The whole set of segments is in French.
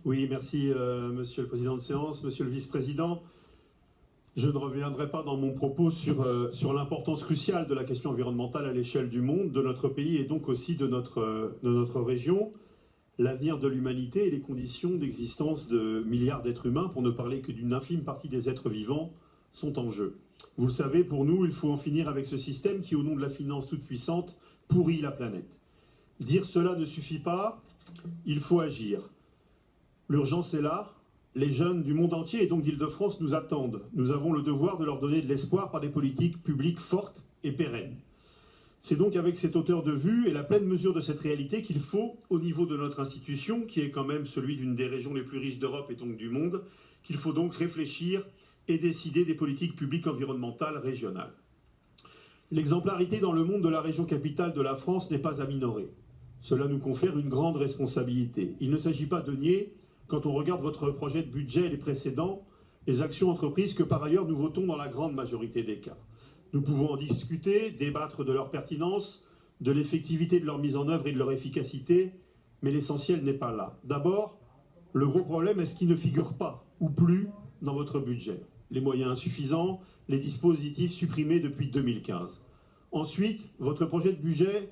Oui, merci Monsieur le Président de séance, Monsieur le Vice-président. Je ne reviendrai pas dans mon propos sur l'importance cruciale de la question environnementale à l'échelle du monde, de notre pays et donc aussi de notre région. L'avenir de l'humanité et les conditions d'existence de milliards d'êtres humains, pour ne parler que d'une infime partie des êtres vivants, sont en jeu. Vous le savez, pour nous, il faut en finir avec ce système qui, au nom de la finance toute puissante, pourrit la planète. Dire cela ne suffit pas, il faut agir. L'urgence est là, les jeunes du monde entier et donc d'Île-de-France nous attendent. Nous avons le devoir de leur donner de l'espoir par des politiques publiques fortes et pérennes. C'est donc avec cette hauteur de vue et la pleine mesure de cette réalité qu'il faut, au niveau de notre institution, qui est quand même celui d'une des régions les plus riches d'Europe et donc du monde, qu'il faut donc réfléchir et décider des politiques publiques environnementales régionales. L'exemplarité dans le monde de la région capitale de la France n'est pas à minorer. Cela nous confère une grande responsabilité. Il ne s'agit pas de nier, quand on regarde votre projet de budget et les précédents, les actions entreprises que par ailleurs nous votons dans la grande majorité des cas. Nous pouvons en discuter, débattre de leur pertinence, de l'effectivité de leur mise en œuvre et de leur efficacité, mais l'essentiel n'est pas là. D'abord, le gros problème est ce qui ne figure pas, ou plus, dans votre budget. Les moyens insuffisants, les dispositifs supprimés depuis 2015. Ensuite, votre projet de budget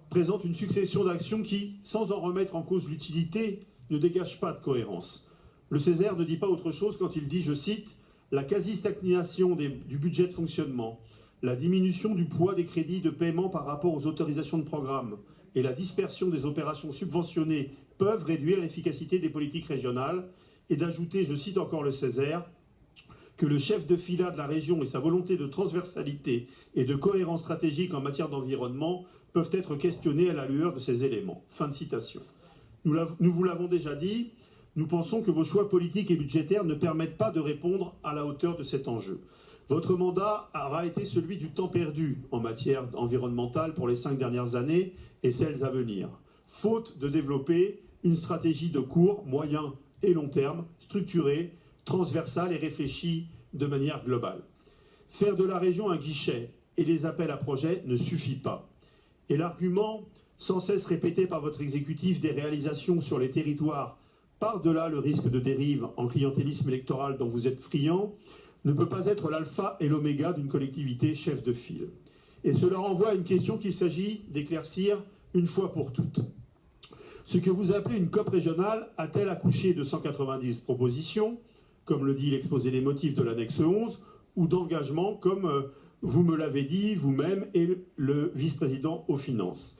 présente une succession d'actions qui, sans en remettre en cause l'utilité, ne dégage pas de cohérence. Le Césaire ne dit pas autre chose quand il dit, je cite, « La quasi-stagnation du budget de fonctionnement, la diminution du poids des crédits de paiement par rapport aux autorisations de programme et la dispersion des opérations subventionnées peuvent réduire l'efficacité des politiques régionales » et d'ajouter, je cite encore le Césaire, que le chef de filat de la région et sa volonté de transversalité et de cohérence stratégique en matière d'environnement peuvent être questionnés à la lueur de ces éléments. Fin de citation. Nous vous l'avons déjà dit, nous pensons que vos choix politiques et budgétaires ne permettent pas de répondre à la hauteur de cet enjeu. Votre mandat aura été celui du temps perdu en matière environnementale pour les 5 dernières années et celles à venir, faute de développer une stratégie de court, moyen et long terme, structurée, transversale et réfléchie de manière globale. Faire de la région un guichet et les appels à projets ne suffit pas. Et l'argument sans cesse répété par votre exécutif des réalisations sur les territoires, par-delà le risque de dérive en clientélisme électoral dont vous êtes friand, ne peut pas être l'alpha et l'oméga d'une collectivité chef de file. Et cela renvoie à une question qu'il s'agit d'éclaircir une fois pour toutes. Ce que vous appelez une COP régionale a-t-elle accouché de 190 propositions, comme le dit l'exposé des motifs de l'annexe 11, ou d'engagements comme vous me l'avez dit vous-même et le vice-président aux finances?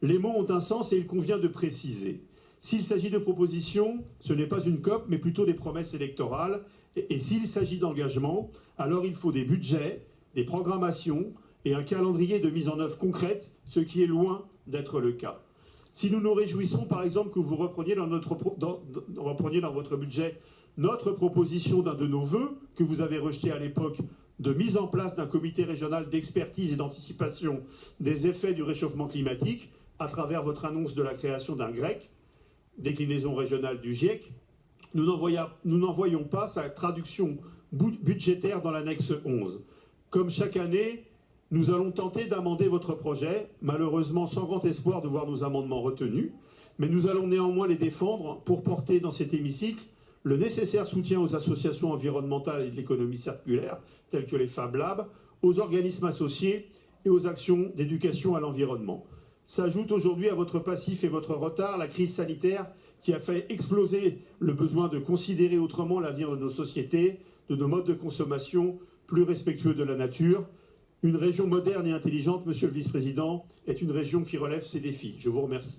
Les mots ont un sens et il convient de préciser. S'il s'agit de propositions, ce n'est pas une COP, mais plutôt des promesses électorales. Et s'il s'agit d'engagement, alors il faut des budgets, des programmations et un calendrier de mise en œuvre concrète, ce qui est loin d'être le cas. Si nous nous réjouissons, par exemple, que vous repreniez dans votre budget notre proposition d'un de nos vœux, que vous avez rejeté à l'époque, de mise en place d'un comité régional d'expertise et d'anticipation des effets du réchauffement climatique, à travers votre annonce de la création d'un GREC, déclinaison régionale du GIEC, nous n'en voyons pas sa traduction budgétaire dans l'annexe 11. Comme chaque année, nous allons tenter d'amender votre projet, malheureusement sans grand espoir de voir nos amendements retenus, mais nous allons néanmoins les défendre pour porter dans cet hémicycle le nécessaire soutien aux associations environnementales et de l'économie circulaire, telles que les Fab Labs, aux organismes associés et aux actions d'éducation à l'environnement. S'ajoute aujourd'hui à votre passif et votre retard la crise sanitaire qui a fait exploser le besoin de considérer autrement l'avenir de nos sociétés, de nos modes de consommation plus respectueux de la nature. Une région moderne et intelligente, Monsieur le Vice-président, est une région qui relève ces défis. Je vous remercie.